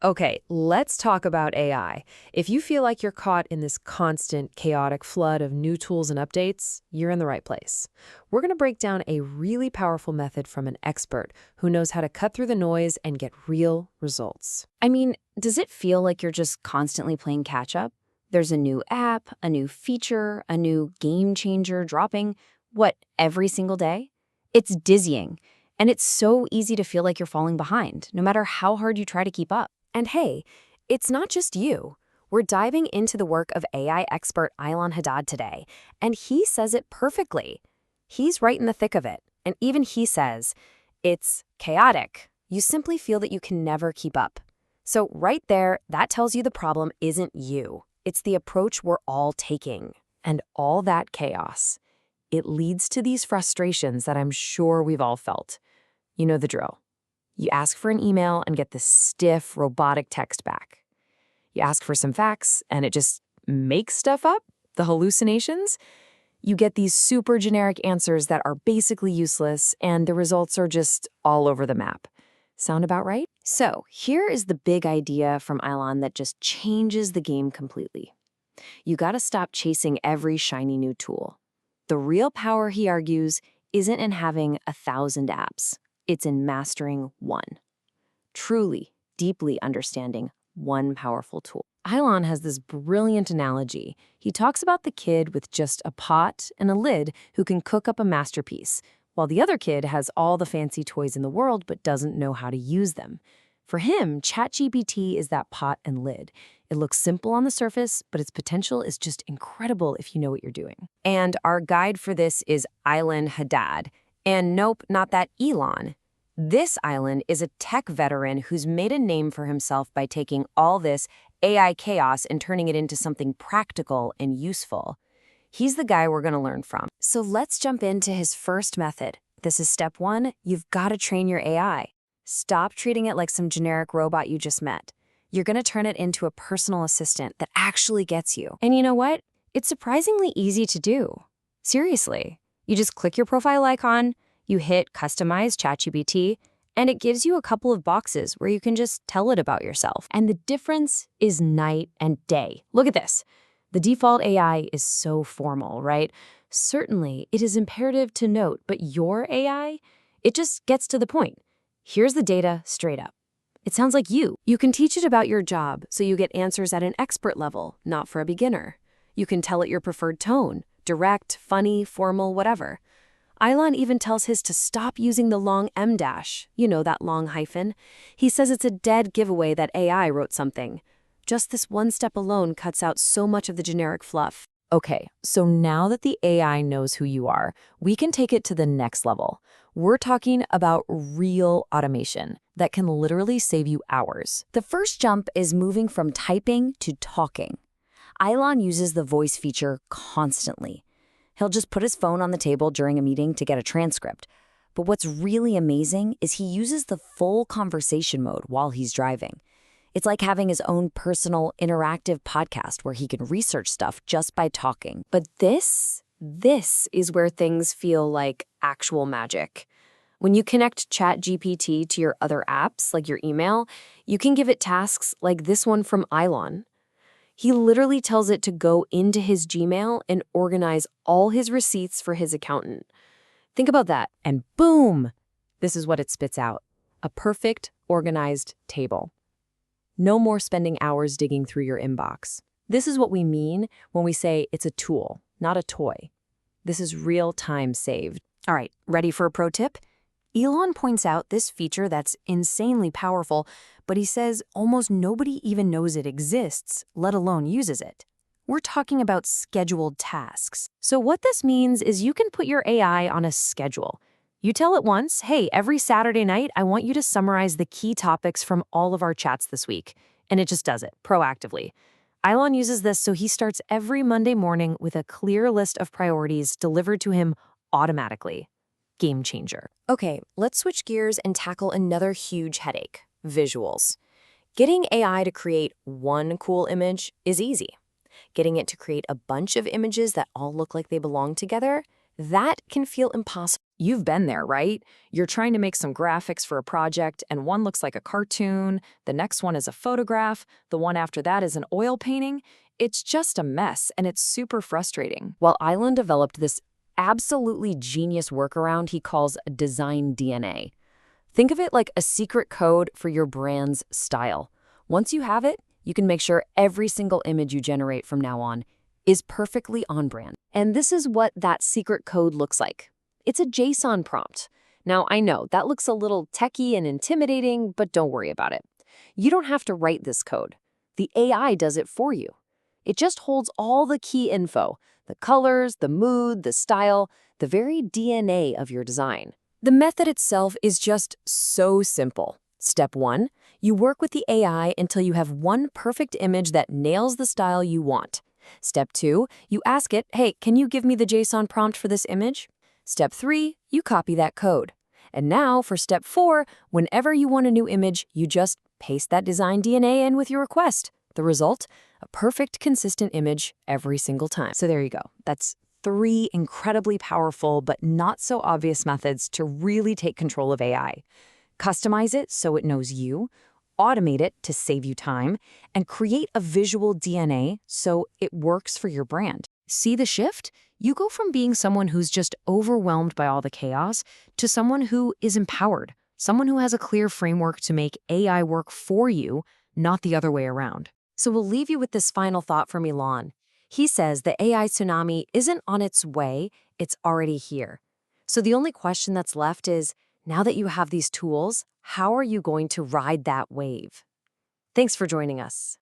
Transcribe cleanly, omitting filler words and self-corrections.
Okay, let's talk about AI. If you feel like you're caught in this constant, chaotic flood of new tools and updates, you're in the right place. We're going to break down a really powerful method from an expert who knows how to cut through the noise and get real results. I mean, does it feel like you're just constantly playing catch-up? There's a new app, a new feature, a new game changer dropping, every single day? It's dizzying, and it's so easy to feel like you're falling behind, no matter how hard you try to keep up. And hey, it's not just you. We're diving into the work of AI expert Aylan Haddad today, and he says it perfectly. He's right in the thick of it, and even he says, it's chaotic. You simply feel that you can never keep up. So right there, that tells you the problem isn't you. It's the approach we're all taking. And all that chaos, it leads to these frustrations that I'm sure we've all felt. You know the drill. You ask for an email and get this stiff, robotic text back. You ask for some facts and it just makes stuff up, the hallucinations. You get these super generic answers that are basically useless and the results are just all over the map. Sound about right? So here is the big idea from Aylan that just changes the game completely. You gotta stop chasing every shiny new tool. The real power, he argues, isn't in having 1,000 apps. It's in mastering one. Truly, deeply understanding one powerful tool. Aylan has this brilliant analogy. He talks about the kid with just a pot and a lid who can cook up a masterpiece, while the other kid has all the fancy toys in the world but doesn't know how to use them. For him, ChatGPT is that pot and lid. It looks simple on the surface, but its potential is just incredible if you know what you're doing. And our guide for this is Aylan Haddad. And nope, not that Elon. This Aylan is a tech veteran who's made a name for himself by taking all this AI chaos and turning it into something practical and useful. He's the guy we're going to learn from. So let's jump into his first method. This is step 1. You've got to train your AI. Stop treating it like some generic robot you just met. You're going to turn it into a personal assistant that actually gets you. And you know what? It's surprisingly easy to do. Seriously. You just click your profile icon, you hit Customize ChatGPT, and it gives you a couple of boxes where you can just tell it about yourself. And the difference is night and day. Look at this. The default AI is so formal, right? Certainly, it is imperative to note, but your AI, it just gets to the point. Here's the data straight up. It sounds like you. You can teach it about your job, so you get answers at an expert level, not for a beginner. You can tell it your preferred tone. Direct, funny, formal, whatever. Aylan even tells his to stop using the long M dash, you know, that long hyphen. He says it's a dead giveaway that AI wrote something. Just this one step alone cuts out so much of the generic fluff. Okay, so now that the AI knows who you are, we can take it to the next level. We're talking about real automation that can literally save you hours. The first jump is moving from typing to talking. Aylan uses the voice feature constantly. He'll just put his phone on the table during a meeting to get a transcript. But what's really amazing is he uses the full conversation mode while he's driving. It's like having his own personal interactive podcast where he can research stuff just by talking. But this is where things feel like actual magic. When you connect ChatGPT to your other apps, like your email, you can give it tasks like this one from Aylan. He literally tells it to go into his Gmail and organize all his receipts for his accountant. Think about that, and boom! This is what it spits out. A perfect, organized table. No more spending hours digging through your inbox. This is what we mean when we say it's a tool, not a toy. This is real time saved. All right, ready for a pro tip? Elon points out this feature that's insanely powerful, but he says almost nobody even knows it exists, let alone uses it. We're talking about scheduled tasks. So what this means is you can put your AI on a schedule. You tell it once, hey, every Saturday night, I want you to summarize the key topics from all of our chats this week. And it just does it, proactively. Aylan uses this so he starts every Monday morning with a clear list of priorities delivered to him automatically. Game changer. Okay, let's switch gears and tackle another huge headache, visuals. Getting AI to create one cool image is easy. Getting it to create a bunch of images that all look like they belong together, that can feel impossible. You've been there, right? You're trying to make some graphics for a project, and one looks like a cartoon, the next one is a photograph, the one after that is an oil painting. It's just a mess, and it's super frustrating. Well, Island developed this absolutely genius workaround he calls design DNA. Think of it like a secret code for your brand's style. Once you have it, you can make sure every single image you generate from now on is perfectly on brand. And this is what that secret code looks like. It's a JSON prompt. Now, I know that looks a little techy and intimidating, but don't worry about it. You don't have to write this code. The AI does it for you. It just holds all the key info, the colors, the mood, the style, the very DNA of your design. The method itself is just so simple. Step 1, you work with the AI until you have one perfect image that nails the style you want. Step 2, you ask it, hey, can you give me the JSON prompt for this image? Step 3, you copy that code. And now for step 4, whenever you want a new image, you just paste that design DNA in with your request. The result? A perfect, consistent image every single time. So there you go. That's 3 incredibly powerful but not so obvious methods to really take control of AI. Customize it so it knows you, automate it to save you time, and create a visual DNA so it works for your brand. See the shift? You go from being someone who's just overwhelmed by all the chaos to someone who is empowered, someone who has a clear framework to make AI work for you, not the other way around. So we'll leave you with this final thought from Elon. He says the AI tsunami isn't on its way, it's already here. So the only question that's left is, now that you have these tools, how are you going to ride that wave? Thanks for joining us.